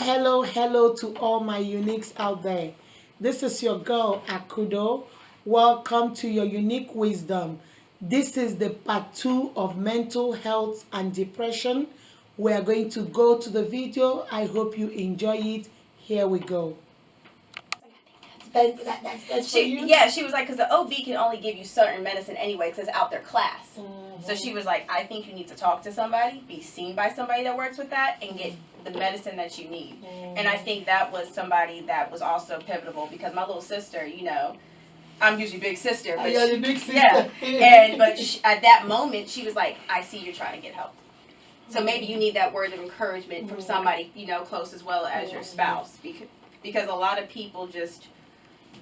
hello to all my uniques out there. This is your girl Akudo. Welcome to your unique wisdom. This is the part two of mental health and depression. We are going to go to the video. I hope you enjoy it. Here we go. That's for you? Yeah, she was like, because the OB can only give you certain medicine anyway, because it's out their class. So she was like, I think you need to talk to somebody, be seen by somebody that works with that, and get the medicine that you need. And I think that was somebody that was also pivotal, because my little sister, I'm usually big sister. But yeah, the big sister. Yeah, but at that moment, she was like, I see you're trying to get help. So maybe you need that word of encouragement from somebody, close as well as your spouse, because a lot of people just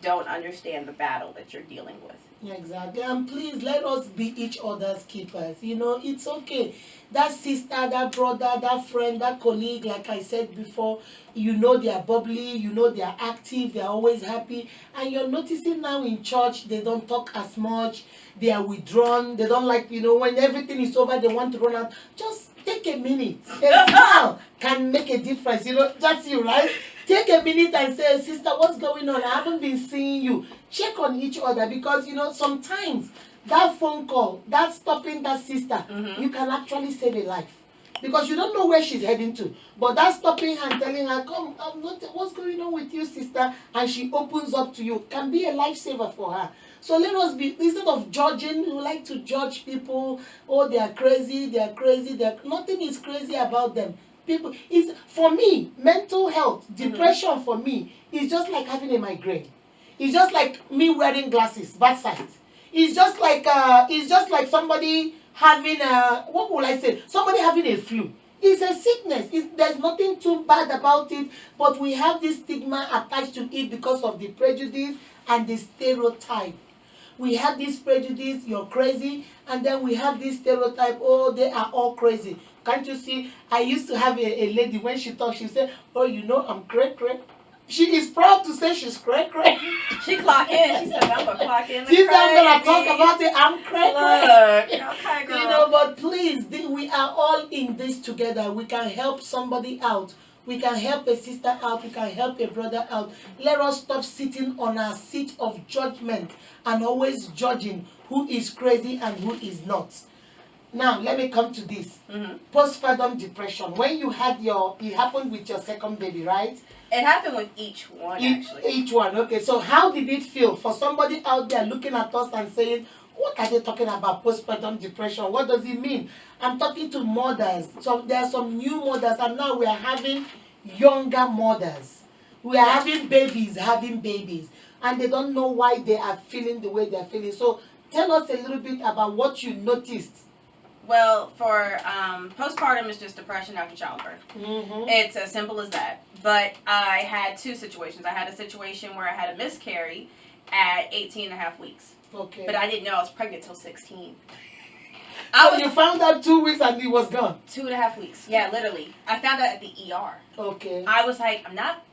don't understand the battle that you're dealing with. Yeah, exactly. And please let us be each other's keepers. It's okay. That sister, that brother, that friend, that colleague, like I said before, they are bubbly, they are active, they are always happy. And you're noticing now in church, they don't talk as much, they are withdrawn, they don't like, when everything is over, they want to run out. Just take a minute. A smile can make a difference. That's you, right? Take a minute and say, sister, what's going on? I haven't been seeing you. Check on each other, because sometimes that phone call, that stopping that sister, you can actually save a life, because you don't know where she's heading to. But that stopping her and telling her, come, what's going on with you, sister, and she opens up to you, can be a lifesaver for her. So let us be, instead of judging, we like to judge people. Oh, they are crazy, nothing is crazy about them. People, is for me, mental health, depression for me is just like having a migraine. It's just like me wearing glasses, bad sight. It's just like somebody having what will I say? Somebody having a flu. It's a sickness. There's nothing too bad about it, but we have this stigma attached to it because of the prejudice and the stereotype. We have this prejudice, you're crazy, and then we have this stereotype, oh, they are all crazy. Can't you see? I used to have a lady, when she talks, she said, oh, I'm cray. She is proud to say she's cray. She clock in. She said, I'm going to clock in. She said, I'm going to talk about it. I'm cray. Okay, girl. But please, we are all in this together. We can help somebody out. We can help a sister out. We can help a brother out. Let us stop sitting on our seat of judgment and always judging who is crazy and who is not. Now, let me come to this. Postpartum depression. When you had it happened with your second baby, right? It happened with each one, actually. Each one, okay. So how did it feel for somebody out there looking at us and saying, what are they talking about, postpartum depression? What does it mean? I'm talking to mothers. So there are some new mothers, and now we are having younger mothers. We are having babies, and they don't know why they are feeling the way they are feeling. So tell us a little bit about what you noticed. Well, for postpartum is just depression after childbirth. It's as simple as that. But I had two situations. I had a situation where I had a miscarry at 18 and a half weeks. Okay. But I didn't know I was pregnant till 16. You found out 2 weeks and it was gone? 2.5 weeks. Yeah, literally. I found out at the ER. Okay. I was like, I'm not,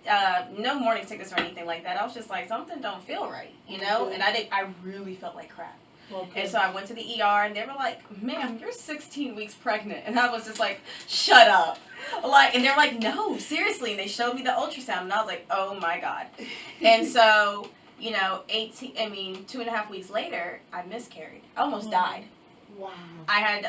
no morning sickness or anything like that. I was just like, something don't feel right, Okay. And I really felt like crap. Okay. And so I went to the ER, and they were like, ma'am, you're 16 weeks pregnant. And I was just like, shut up. And they're like, no, seriously. And they showed me the ultrasound, and I was like, oh my God. And so, 2.5 weeks later, I miscarried. I almost died. Wow. I had,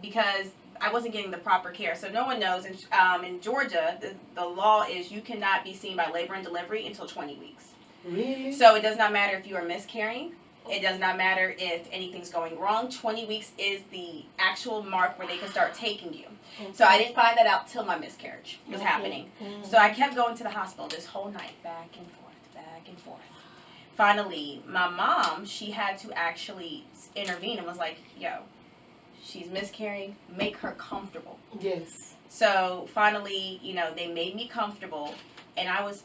because I wasn't getting the proper care. So no one knows, in Georgia, the law is you cannot be seen by labor and delivery until 20 weeks. Really? So it does not matter if you are miscarrying. It does not matter if anything's going wrong. 20 weeks is the actual mark where they can start taking you. Okay. So I didn't find that out till my miscarriage was happening. So I kept going to the hospital this whole night, back and forth. Finally, my mom, she had to actually intervene and was like, yo, she's miscarrying, make her comfortable. Yes. So finally, they made me comfortable, and I was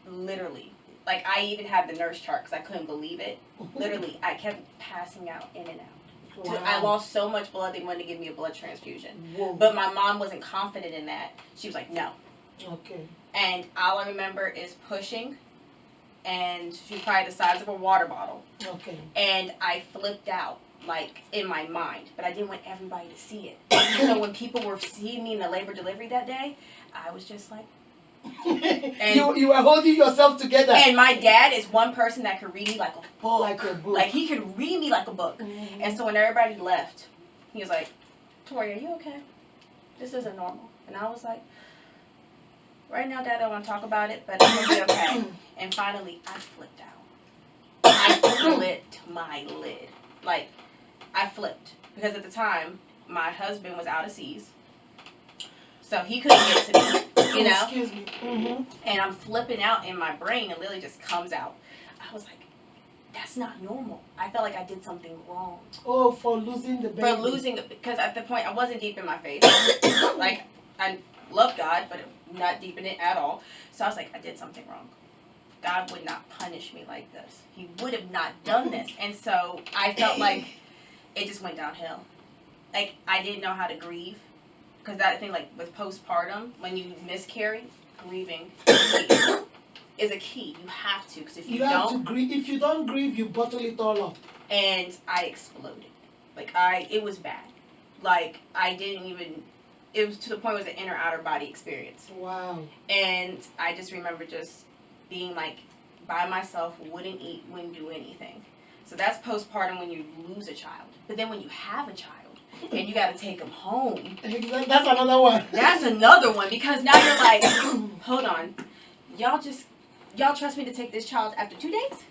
literally, I even had the nurse chart because I couldn't believe it. Literally, I kept passing out in and out. Wow. I lost so much blood, they wanted to give me a blood transfusion. Whoa. But my mom wasn't confident in that. She was like, no. Okay. And all I remember is pushing, and she was probably the size of a water bottle. Okay. And I flipped out, in my mind. But I didn't want everybody to see it. So when people were seeing me in the labor delivery that day, I was just like, You were holding yourself together. And my dad is one person that could read me like a book. Like a book. Like he could read me like a book. Mhm. And so when everybody left, he was like, Tori, are you okay? This isn't normal. And I was like, right now, Dad, I don't want to talk about it, but I'm going to be okay. And finally, I flipped out. I flipped my lid. Like, I flipped. Because at the time, my husband was out of seas. So he couldn't get to me, you know? Excuse me. Mm-hmm. And I'm flipping out in my brain, and Lily just comes out. I was like, that's not normal. I felt like I did something wrong. Oh, for losing the baby. For losing, because at the point, I wasn't deep in my faith. Like, I love God, but not deep in it at all. So I was like, I did something wrong. God would not punish me like this. He would have not done this. And so I felt like it just went downhill. Like, I didn't know how to grieve. Because that thing, like, with postpartum, when you miscarry, grieving is a key. You have to, because if you have don't... to grieve. If you don't grieve, you bottle it all up. And I exploded. Like, it was bad. Like, I didn't even... It was to the point where it was an inner outer body experience. Wow. And I just remember just being like by myself, wouldn't eat, wouldn't do anything. So that's postpartum when you lose a child. But then when you have a child and you got to take them home. That's another one. That's another one, because now you're like, hold on. Y'all trust me to take this child after 2 days?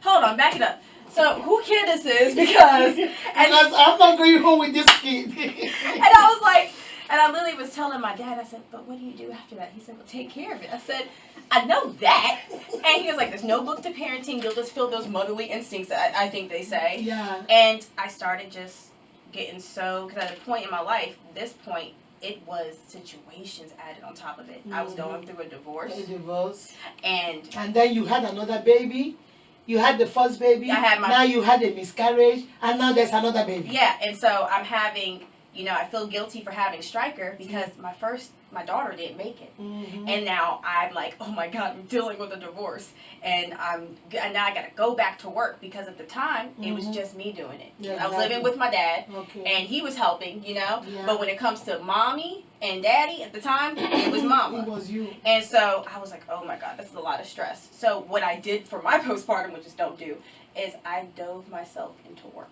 Hold on, back it up. So who kid this is, because I'm not going home with this kid. And I was like, and I literally was telling my dad, I said, but what do you do after that? He said, well, take care of it. I said, I know that. And he was like, there's no book to parenting. You'll just feel those motherly instincts, I think they say. Yeah. And I started just getting so, because at a point in my life, this point, it was situations added on top of it. I was going through a divorce. And then you had another baby. You had the first baby. I had now you had a miscarriage. And now there's another baby. Yeah, and so I'm having... You know, I feel guilty for having Stryker because my daughter didn't make it. Mm-hmm. And now I'm like, oh my God, I'm dealing with a divorce. And now I got to go back to work, because at the time, it was just me doing it. Yeah, I was living with my dad, and he was helping, you know. Yeah. But when it comes to mommy and daddy at the time, it was mama. It was you. And so I was like, oh my God, this is a lot of stress. So what I did for my postpartum, which is don't do, is I dove myself into work.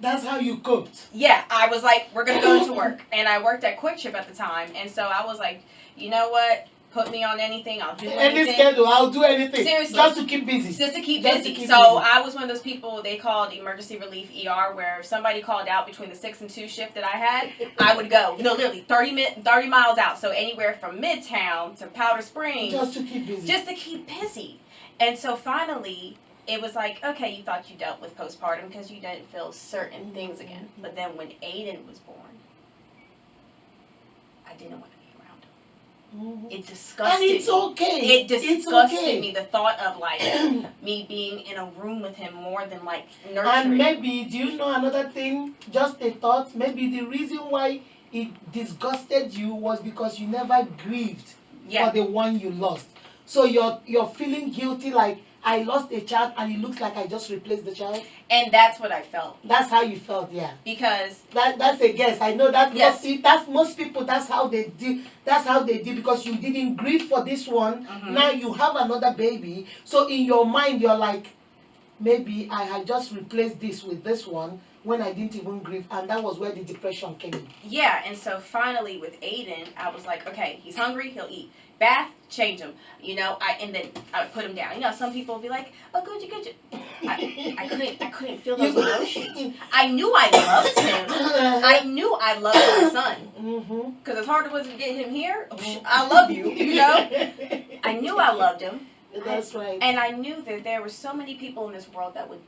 That's how you cooked. Yeah, I was like, we're going to go into work. And I worked at Quick Trip at the time. And so I was like, you know what? Put me on anything. I'll do anything. Any schedule, I'll do anything. Seriously. Just to keep busy. Just to keep busy. So I was one of those people they called emergency relief ER, where if somebody called out between the 6 and 2 shift that I had, I would go. No, literally 30 miles out. So anywhere from Midtown to Powder Springs. Just to keep busy. Just to keep busy. And so finally... It was like, okay, you thought you dealt with postpartum because you didn't feel certain things again. But then when Aiden was born, I didn't want to be around him. It disgusted me. And it's okay. It disgusted me, the thought of like me being in a room with him more than like nurturing. And maybe, do you know another thing? Just a thought. Maybe the reason why it disgusted you was because you never grieved for the one you lost. So you're feeling guilty, like, I lost a child and it looks like I just replaced the child. And that's what I felt. That's how you felt, yeah. Because that's a guess. I know that. Yes. That's most people. That's how they do. That's how they do, because you didn't grieve for this one. Mm-hmm. Now you have another baby. So in your mind, you're like, maybe I had just replaced this with this one when I didn't even grieve, and that was where the depression came in. Yeah, and so finally with Aiden, I was like, okay, he's hungry, he'll eat. Bath, change him. You know, and then I would put him down. You know, some people would be like, oh, good. I couldn't feel those emotions. I knew I loved him. I knew I loved my son. Because as hard as it was to get him here, I love you, you know? I knew I loved him. That's right. And I knew that there were so many people in this world that would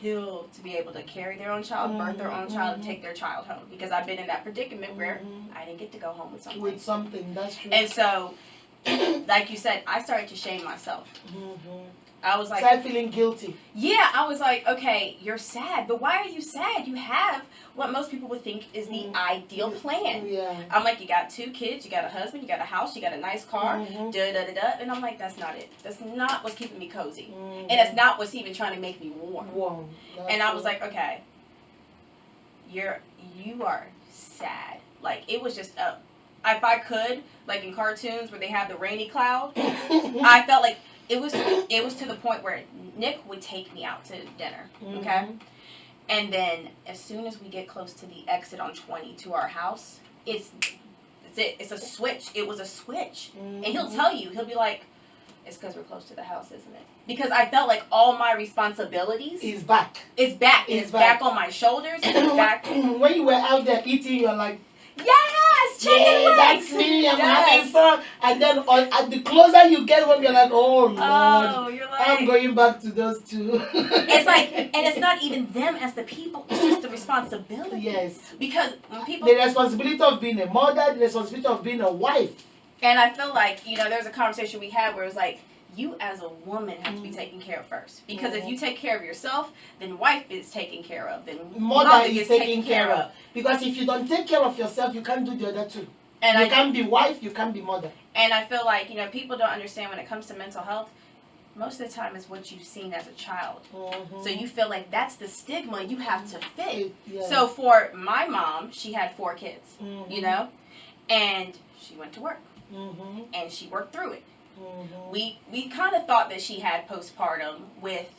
kill to be able to carry their own child, birth their own child, and take their child home. Because I've been in that predicament where I didn't get to go home with something. That's true. And so... like you said, I started to shame myself. I was like... Started feeling guilty. Yeah, I was like, okay, you're sad, but why are you sad? You have what most people would think is the ideal plan. Yeah. I'm like, you got 2 kids, you got a husband, you got a house, you got a nice car, and I'm like, that's not it. That's not what's keeping me cozy. And that's not what's even trying to make me warm. And I was like, okay, you are sad. Like, it was just if I could, like in cartoons where they have the rainy cloud, I felt like it was to the point where Nick would take me out to dinner, okay? And then as soon as we get close to the exit on 20 to our house, it's a switch. It was a switch. And he'll tell you, he'll be like, it's because we're close to the house, isn't it? Because I felt like all my responsibilities is back. It's back. It's back on my shoulders. It's back. When you were out there eating, you're like, yes, chicken wings. That's me. I'm having fun. And then the closer you get home, you're like, oh Lord, you're like, I'm going back to those two. It's like, and it's not even them as the people. It's just the responsibility. Yes. Because when people, the responsibility of being a mother, the responsibility of being a wife. And I feel like, there's a conversation we had where it was like, you as a woman have to be taken care of first. Because if you take care of yourself, then wife is taken care of. Then mother is taken care of. Because if you don't take care of yourself, you can't do the other two. And you can't be wife, you can't be mother. And I feel like, people don't understand when it comes to mental health, most of the time is what you've seen as a child. So you feel like that's the stigma you have to fit. Yeah. So for my mom, she had 4 kids, and she went to work. And she worked through it. We kind of thought that she had postpartum with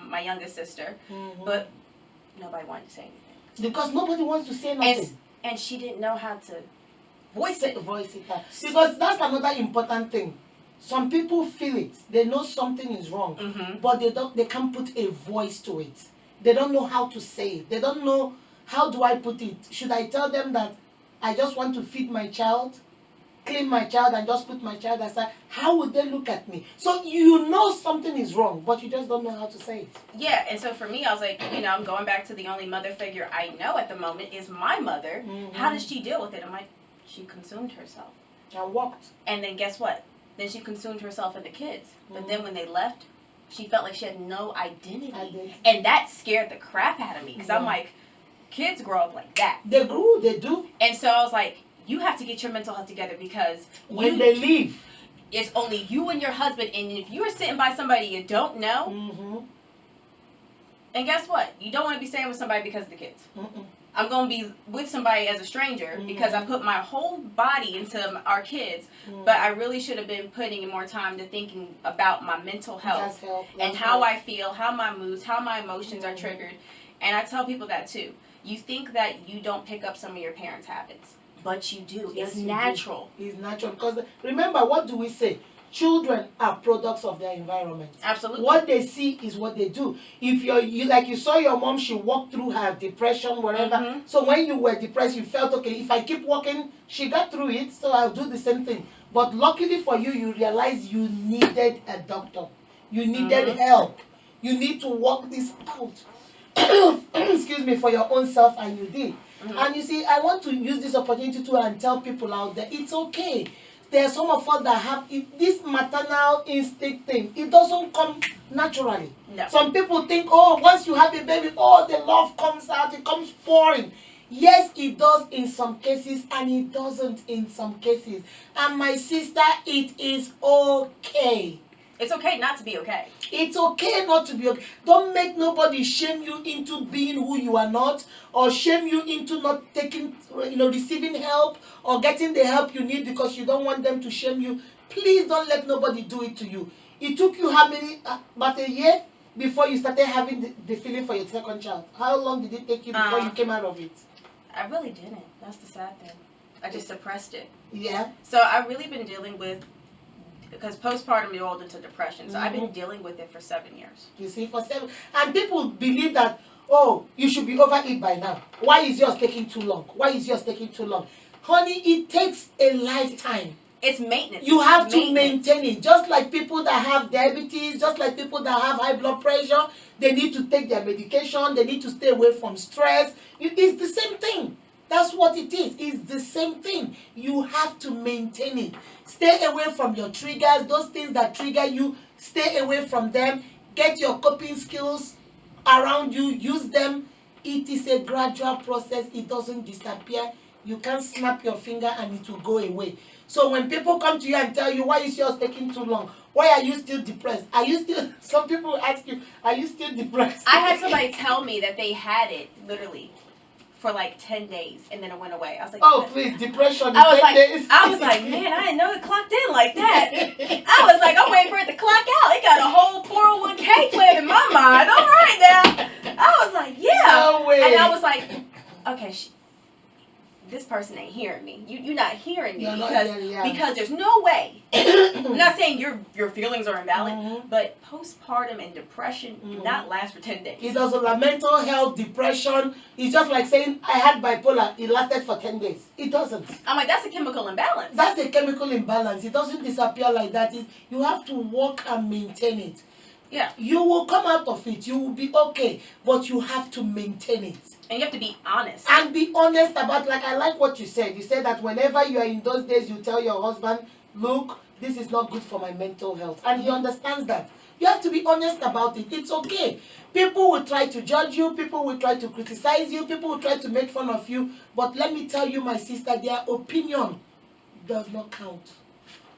my youngest sister, but nobody wanted to say anything. Because nobody wants to say nothing. And she didn't know how to voice it. Because that's another important thing. Some people feel it. They know something is wrong, but they can't put a voice to it. They don't know how to say it. They don't know, how do I put it? Should I tell them that I just want to feed my child? Clean my child and just put my child aside? How would they look at me? So you know something is wrong, but you just don't know how to say it. Yeah, and so for me, I was like, I'm going back to the only mother figure I know at the moment is my mother. How does she deal with it? I'm like, she consumed herself. And walked. And then guess what? Then she consumed herself and the kids. But then when they left, she felt like she had no identity. And that scared the crap out of me. Because I'm like, kids grow up like that. They do. And so I was like, you have to get your mental health together because when they leave, it's only you and your husband. And if you are sitting by somebody you don't know, and guess what? You don't want to be staying with somebody because of the kids. I'm going to be with somebody as a stranger because I put my whole body into our kids. But I really should have been putting more time to thinking about my mental health and how I feel, how my moods, how my emotions are triggered. And I tell people that too. You think that you don't pick up some of your parents' habits. But you do. Yes, it's natural. It's natural. Because remember, what do we say? Children are products of their environment. Absolutely. What they see is what they do. If you like you saw your mom, she walked through her depression, whatever. So when you were depressed, you felt, okay, if I keep walking, she got through it, so I'll do the same thing. But luckily for you, you realized you needed a doctor. You needed help. You need to work this out. Excuse me, for your own self, and you did. And you see, I want to use this opportunity to and tell people out there, it's okay. There are some of us that have this maternal instinct thing. It doesn't come naturally. No. Some people think, oh, once you have a baby, oh, the love comes out, it comes pouring. Yes, it does in some cases, and it doesn't in some cases. And my sister, it is okay. It's okay not to be okay. It's okay not to be okay. Don't make nobody shame you into being who you are not, or shame you into not taking, receiving help or getting the help you need because you don't want them to shame you. Please don't let nobody do it to you. It took you how many, about a year before you started having the feeling for your second child? How long did it take you before you came out of it? I really didn't. That's the sad thing. I just suppressed it. Yeah. So I've really been dealing with, because postpartum rolled into depression. So I've been dealing with it for 7 years. You see, for 7. And people believe that, oh, you should be over it by now. Why is yours taking too long? Why is yours taking too long? Honey, it takes a lifetime. It's maintenance. You have to maintain it. Just like people that have diabetes, just like people that have high blood pressure, they need to take their medication. They need to stay away from stress. It's the same thing. That's what it is. It's the same thing. You have to maintain it. Stay away from your triggers. Those things that trigger you, stay away from them. Get your coping skills around you. Use them. It is a gradual process. It doesn't disappear. You can't snap your finger and it will go away. So when people come to you and tell you, why is yours taking too long? Why are you still depressed? Are you still, some people ask you, are you still depressed? I had somebody tell me that they had it, literally, for like 10 days, and then it went away. I was like, oh please, depression in I was 10 like, days. I was like, man, I didn't know it clocked in like that. I was like, I'm waiting for it to clock out. It got a whole 401k plan in my mind. All right now. I was like, yeah. No way. And I was like, okay, this person ain't hearing me. You're not hearing me because there's no way. I'm not saying your feelings are invalid, but postpartum and depression do not last for 10 days. It doesn't like mental health, depression. It's just like saying I had bipolar. It lasted for 10 days. It doesn't. I'm like, that's a chemical imbalance. That's a chemical imbalance. It doesn't disappear like that. You have to work and maintain it. Yeah. You will come out of it. You will be okay, but you have to maintain it. And you have to be honest. And be honest about, like, I like what you said. You said that whenever you are in those days, you tell your husband, look, this is not good for my mental health. And he understands that. You have to be honest about it. It's okay. People will try to judge you. People will try to criticize you. People will try to make fun of you. But let me tell you, my sister, their opinion does not count.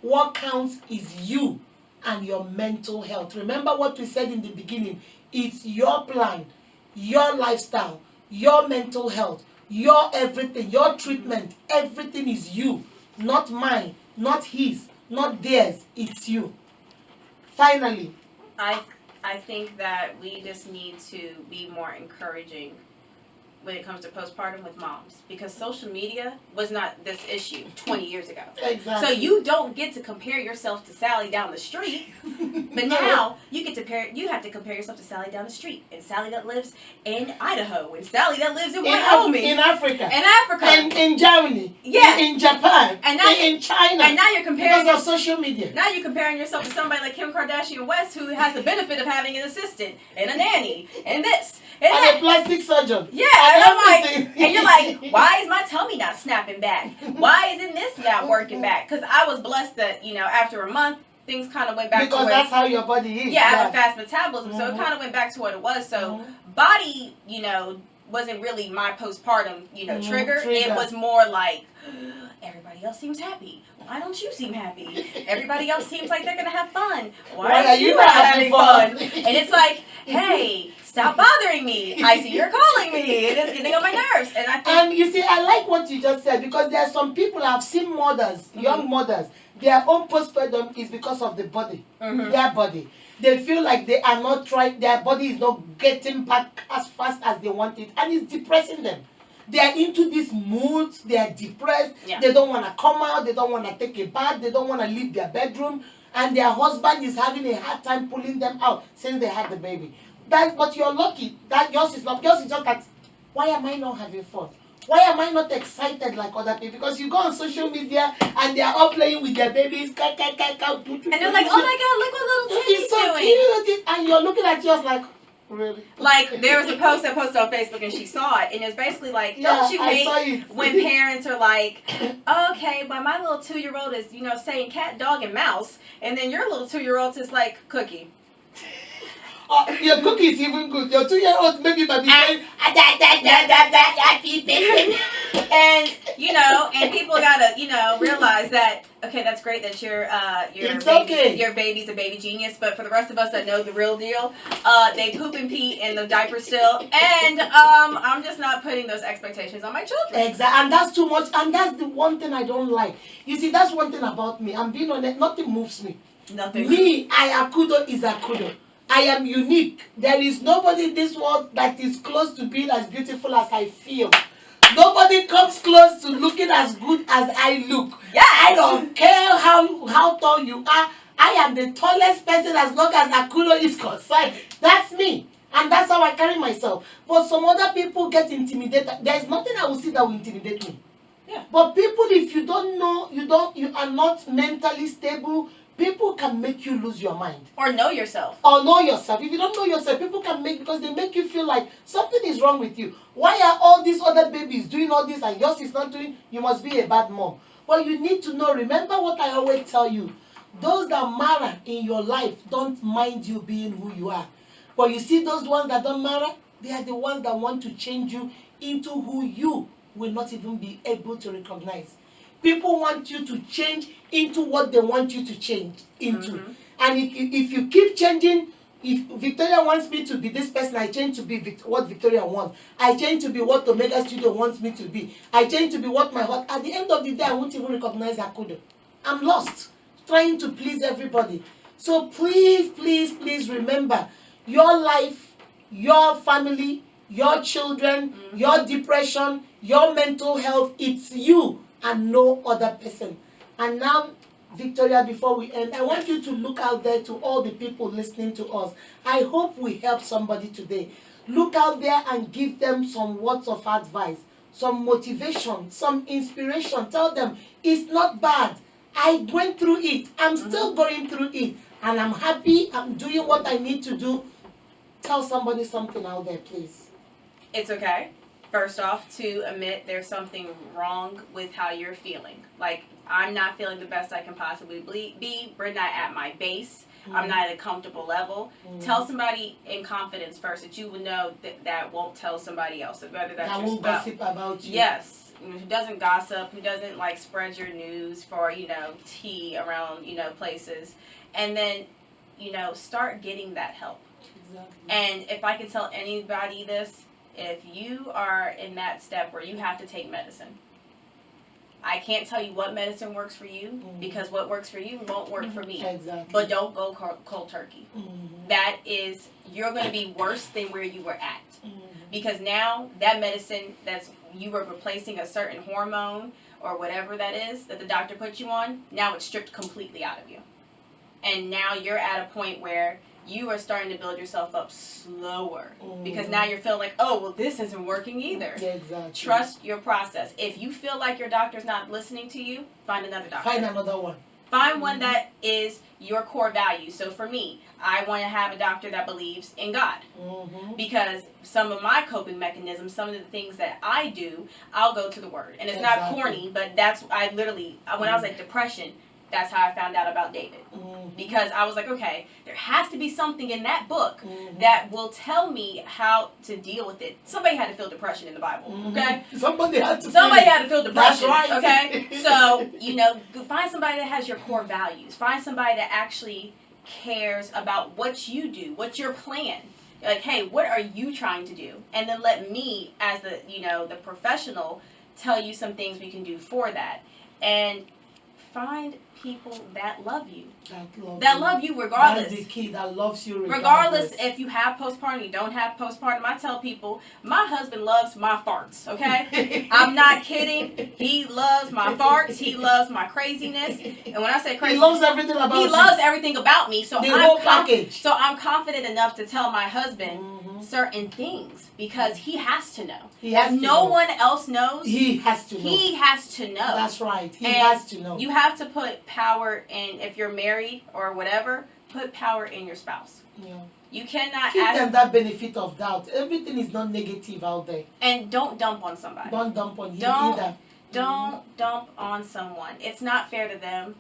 What counts is you and your mental health. Remember what we said in the beginning. It's your plan, your lifestyle, your mental health, your everything, your treatment. Everything is you, not mine, not his, not theirs. It's you. Finally, I think that we just need to be more encouraging when it comes to postpartum with moms, because social media was not this issue 20 years ago. Exactly. So you don't get to compare yourself to Sally down the street, but now you have to compare yourself to Sally down the street, and Sally that lives in Idaho, and Sally that lives in Wyoming, in Africa, in Germany, yeah, in Japan, and now in China, and now you're comparing because of social media. Now you're comparing yourself to somebody like Kim Kardashian West, who has the benefit of having an assistant and a nanny and this and that. A plastic surgeon. Yeah, and I'm like, and you're like, why is my tummy not snapping back? Why isn't this not working back? Because I was blessed that, after a month, things kind of went back because to that's how your body is. Yeah, I have a fast metabolism, so it kind of went back to what it was. So body, wasn't really my postpartum, trigger. It was more like, everybody else seems happy. Why don't you seem happy? Everybody else seems like they're gonna have fun. Why are you not having fun? And it's like, hey, stop bothering me. I see you're calling me. It is getting on my nerves. And you see, I like what you just said, because there are some people I've seen mothers, young mothers, their own postpartum is because of the body, their body. They feel like they are not trying, their body is not getting back as fast as they want it, and it's depressing them. They are into these moods, they are depressed, they don't want to come out, they don't want to take a bath, they don't want to leave their bedroom, and their husband is having a hard time pulling them out since they had the baby. But you're lucky that yours is not. Yours is just that, why am I not having fun? Why am I not excited like other people? Because you go on social media and they are all playing with their babies. And they're like, oh my God, look what little Timmy's so doing. Cute. And you're looking at yours like, really? Like, there was a post I posted on Facebook and she saw it. And it was basically like, don't you hate when parents are like, okay, but my little 2-year-old is, saying cat, dog, and mouse. And then your little 2-year-old is like, cookie. Your cookie is even good. Your 2-year-old maybe might be saying, and and people gotta realize that, okay, that's great that your baby's a baby genius, but for the rest of us that know the real deal, they poop and pee in the diaper still, and I'm just not putting those expectations on my children. Exactly, and that's too much, and that's the one thing I don't like. You see, that's one thing about me. I'm being honest. Nothing moves me. Nothing. Me, Akudo is Akudo. I am unique. There is nobody in this world that is close to being as beautiful as I feel. Nobody comes close to looking as good as I look. Yeah. I don't care how tall you are. I am the tallest person as long as Akudo is concerned. That's me. And that's how I carry myself. But some other people get intimidated. There's nothing I will see that will intimidate me. Yeah. But people, if you don't know, you are not mentally stable, people can make you lose your mind. Or know yourself. If you don't know yourself, people can because they make you feel like something is wrong with you. Why are all these other babies doing all this and yours is not doing? You must be a bad mom. But you need to know, remember what I always tell you. Those that matter in your life don't mind you being who you are. But you see those ones that don't matter, they are the ones that want to change you into who you will not even be able to recognize. People want you to change into what they want you to change into. And if you keep changing, If Victoria wants me to be this person, I change to be what Victoria wants. I change to be what Omega Studio wants me to be. I change to be what my heart. At the end of the day, I won't even recognize Akudo. I'm lost, trying to please everybody. So please, please, please remember your life, your family, your children, your depression, your mental health. It's you and no other person. And now, Victoria, before we end, I want you to look out there to all the people listening to us. I hope we help somebody today. Look out there and give them some words of advice, some motivation, some inspiration. Tell them it's not bad. I went through it. I'm still going through it. And I'm happy. I'm doing what I need to do. Tell somebody something out there, please. It's okay, first off, to admit there's something wrong with how you're feeling. Like, I'm not feeling the best I can possibly be. We're not at my base. I'm not at a comfortable level. Tell somebody in confidence first that you would know that won't tell somebody else. So whether that's I your won't spouse. gossip about you. Yes. Who doesn't gossip, who doesn't like spread your news for, tea around, places. And then, start getting that help. Exactly. And if I can tell anybody this, if you are in that step where you have to take medicine, I can't tell you what medicine works for you because what works for you won't work for me. Exactly. But don't go cold turkey. That is, you're going to be worse than where you were at. Because now that medicine you were replacing a certain hormone or whatever that is that the doctor put you on, now it's stripped completely out of you. And now you're at a point where you are starting to build yourself up slower because now you're feeling like, oh, well, this isn't working either. Yeah, exactly. Trust your process. If you feel like your doctor's not listening to you, find another doctor. Find another one. Find one that is your core value. So for me, I want to have a doctor that believes in God because some of my coping mechanisms, some of the things that I do, I'll go to the Word. And it's not corny, but that's, I literally, when I was like depression, that's how I found out about David. Because I was like, okay, there has to be something in that book that will tell me how to deal with it. Somebody had to feel depression in the Bible, okay? Somebody had to feel depression, That's right. okay? So, find somebody that has your core values. Find somebody that actually cares about what you do, what's your plan. Like, hey, what are you trying to do? And then let me, as the, the professional, tell you some things we can do for that. And find people that love you. That love you regardless. That's the key, that loves you regardless if you have postpartum, you don't have postpartum. I tell people, my husband loves my farts, okay? I'm not kidding. He loves my farts. He loves my craziness. And when I say crazy, he loves everything about you. He loves everything about me. So the whole package. So I'm confident enough to tell my husband certain things because he has to know. He has if to no know. one else knows, he has to know. He has to know. That's right. He has to know. You have to put power in, if you're married or whatever, put power in your spouse. Yeah. You cannot give them that benefit of doubt. Everything is not negative out there. And don't dump on somebody. Don't dump on him either. Don't dump on someone. It's not fair to them.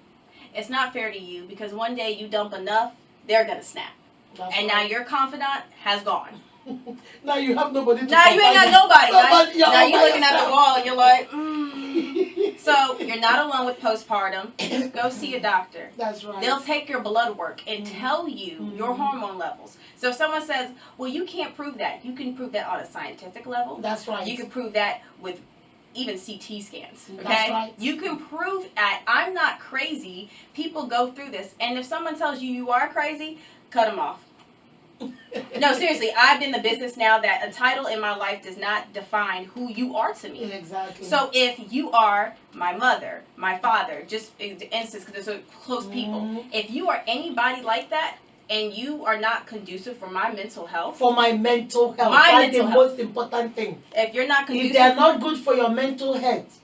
It's not fair to you because one day you dump enough, they're going to snap. And now your confidant has gone. Now you have nobody to Now you ain't got nobody. Now you're looking yourself. at the wall and you're like, So you're not alone with postpartum. Go see a doctor. That's right. They'll take your blood work and tell you your hormone levels. So if someone says, well, you can't prove that. You can prove that on a scientific level. That's right. You can prove that with even CT scans. Okay? That's right. You can prove that I'm not crazy. People go through this. And if someone tells you you are crazy, cut them off. No, seriously, I've been in the business now that a title in my life does not define who you are to me. Exactly. So if you are my mother, my father, just in instance, because they're so close people, if you are anybody like that, and you are not conducive for my mental health. For my mental health. That's the most important thing. If you're not conducive. If they're not good for your mental health.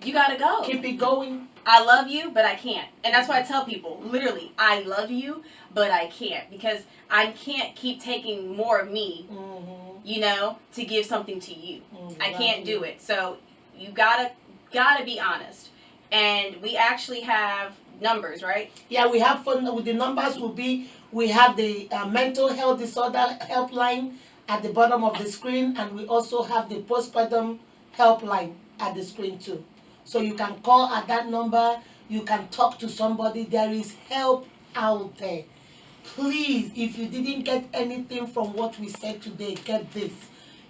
You gotta go. Keep it going. I love you, but I can't. And that's why I tell people, literally, I love you, but I can't. Because I can't keep taking more of me, to give something to you. I can't do it. So you gotta be honest. And we actually have numbers, right? Yeah, we have fun. With the numbers will be, we have the mental health disorder helpline at the bottom of the screen, and we also have the postpartum helpline at the screen too. So you can call at that number, you can talk to somebody, there is help out there. Please, if you didn't get anything from what we said today, get this.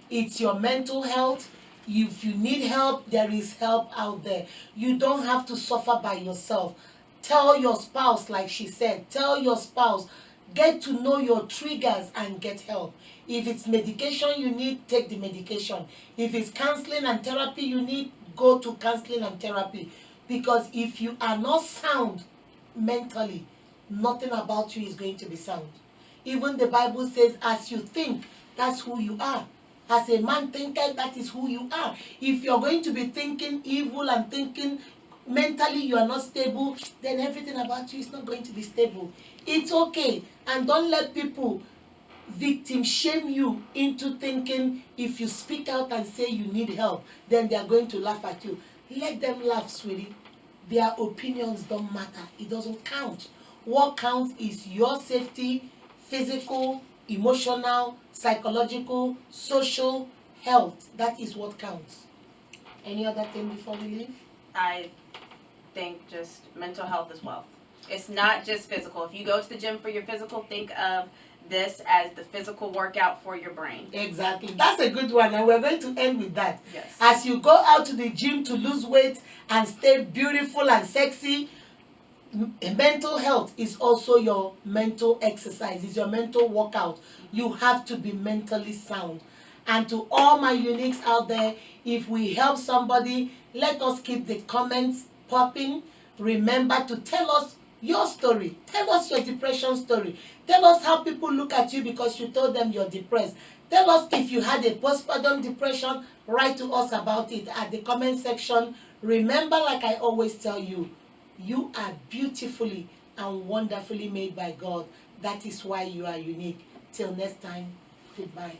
It's your mental health. If you need help, there is help out there. You don't have to suffer by yourself. Tell your spouse, like she said, tell your spouse, get to know your triggers and get help. If it's medication you need, take the medication. If it's counseling and therapy you need, go to counseling and therapy. Because if you are not sound mentally, nothing about you is going to be sound. Even the Bible says, as you think, that's who you are. As a man thinketh, that is who you are. If you're going to be thinking evil and thinking mentally you are not stable, then everything about you is not going to be stable. It's okay. And don't let people victim shame you into thinking if you speak out and say you need help, then they are going to laugh at you. Let them laugh, sweetie. Their opinions don't matter. It doesn't count. What counts is your safety, physical, emotional, psychological, social health. That is what counts. Any other thing before we leave? I think just mental health as well. It's not just physical. If you go to the gym for your physical, think of this as the physical workout for your brain. Exactly. That's a good one, and we're going to end with that. Yes. As you go out to the gym to lose weight and stay beautiful and sexy, mental health is also your mental exercise, is your mental workout. You have to be mentally sound. And to all my uniques out there, if we help somebody, let us keep the comments popping. Remember to tell us your story. Tell us your depression story. Tell us how people look at you because you told them you're depressed. Tell us if you had a postpartum depression. Write to us about it at the comment section. Remember, like I always tell you, you are beautifully and wonderfully made by God. That is why you are unique. Till next time, goodbye.